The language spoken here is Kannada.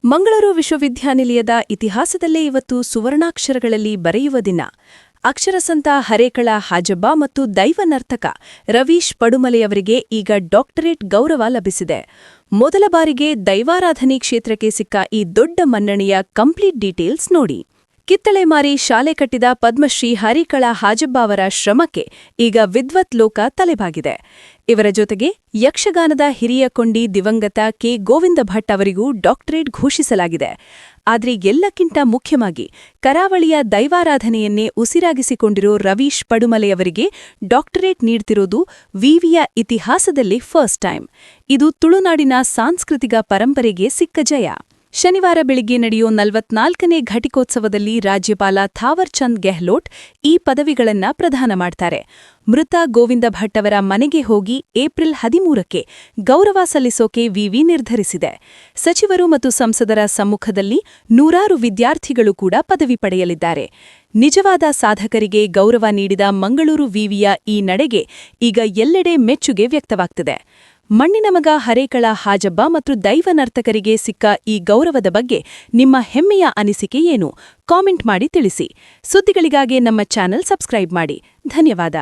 ಮಂಗಳೂರು ವಿಶ್ವವಿದ್ಯಾನಿಲಯದ ಇತಿಹಾಸದಲ್ಲೇ ಇವತ್ತು ಸುವರ್ಣಾಕ್ಷರಗಳಲ್ಲಿ ಬರೆಯುವ ದಿನ. ಅಕ್ಷರಸಂತ ಹರೇಕಳ ಹಾಜಬ್ಬ ಮತ್ತು ದೈವನರ್ತಕ ರವೀಶ್ ಪಡುಮಲೆಯವರಿಗೆ ಈಗ ಡಾಕ್ಟರೇಟ್ ಗೌರವ ಲಭಿಸಿದೆ. ಮೊದಲ ಬಾರಿಗೆ ದೈವಾರಾಧನೆ ಕ್ಷೇತ್ರಕ್ಕೆ ಸಿಕ್ಕ ಈ ದೊಡ್ಡ ಮನ್ನಣೆಯ ಕಂಪ್ಲೀಟ್ ಡೀಟೇಲ್ಸ್ ನೋಡಿ. ಕಿತ್ತಳೆ ಮಾರಿ ಶಾಲೆ ಕಟ್ಟಿದ ಪದ್ಮಶ್ರೀ ಹರೇಕಳ ಹಾಜಬ್ಬ ಅವರ ಶ್ರಮಕ್ಕೆ ಈಗ ವಿದ್ವತ್ ಲೋಕ ತಲೆಬಾಗಿದೆ. ಇವರ ಜೊತೆಗೆ ಯಕ್ಷಗಾನದ ಹಿರಿಯ ಕೊಂಡಿ ದಿವಂಗತ ಕೆ. ಗೋವಿಂದ ಭಟ್ ಅವರಿಗೂ ಡಾಕ್ಟರೇಟ್ ಘೋಷಿಸಲಾಗಿದೆ. ಆದರೆ ಎಲ್ಲಕ್ಕಿಂತ ಮುಖ್ಯವಾಗಿ ಕರಾವಳಿಯ ದೈವಾರಾಧನೆಯನ್ನೇ ಉಸಿರಾಗಿಸಿಕೊಂಡಿರೋ ರವೀಶ್ ಪಡುಮಲೆಯವರಿಗೆ ಡಾಕ್ಟರೇಟ್ ನೀಡ್ತಿರೋದು ವಿವಿಯ ಇತಿಹಾಸದಲ್ಲಿ ಫಸ್ಟ್ ಟೈಮ್. ಇದು ತುಳುನಾಡಿನ ಸಾಂಸ್ಕೃತಿಕ ಪರಂಪರೆಗೆ ಸಿಕ್ಕ ಜಯ. ಶನಿವಾರ ಬೆಳಿಗ್ಗೆ ನಡೆಯೋ 44ನೇ ಘಟಿಕೋತ್ಸವದಲ್ಲಿ ರಾಜ್ಯಪಾಲ ಥಾವರ್ ಚಂದ್ ಗೆಹ್ಲೋಟ್ ಈ ಪದವಿಗಳನ್ನ ಪ್ರದಾನ ಮಾಡ್ತಾರೆ. ಮೃತ ಗೋವಿಂದ ಭಟ್ ಅವರ ಮನೆಗೆ ಹೋಗಿ ಏಪ್ರಿಲ್ 13ಕ್ಕೆ ಗೌರವ ಸಲ್ಲಿಸೋಕೆ ವಿವಿ ನಿರ್ಧರಿಸಿದೆ. ಸಚಿವರು ಮತ್ತು ಸಂಸದರ ಸಮ್ಮುಖದಲ್ಲಿ ನೂರಾರು ವಿದ್ಯಾರ್ಥಿಗಳು ಕೂಡ ಪದವಿ ಪಡೆಯಲಿದ್ದಾರೆ. ನಿಜವಾದ ಸಾಧಕರಿಗೆ ಗೌರವ ನೀಡಿದ ಮಂಗಳೂರು ವಿವಿಯ ಈ ನಡೆಗೆ ಈಗ ಎಲ್ಲೆಡೆ ಮೆಚ್ಚುಗೆ ವ್ಯಕ್ತವಾಗ್ತಿದೆ. ಮಣ್ಣಿನ ಮಗ ಹರೇಕಳ ಹಾಜಬ್ಬ ಮತ್ತು ದೈವನರ್ತಕರಿಗೆ ಸಿಕ್ಕ ಈ ಗೌರವದ ಬಗ್ಗೆ ನಿಮ್ಮ ಹೆಮ್ಮೆಯ ಅನಿಸಿಕೆ ಏನು? ಕಾಮೆಂಟ್ ಮಾಡಿ ತಿಳಿಸಿ. ಸುದ್ದಿಗಳಿಗಾಗಿ ನಮ್ಮ ಚಾನೆಲ್ ಸಬ್ಸ್ಕ್ರೈಬ್ ಮಾಡಿ. ಧನ್ಯವಾದ.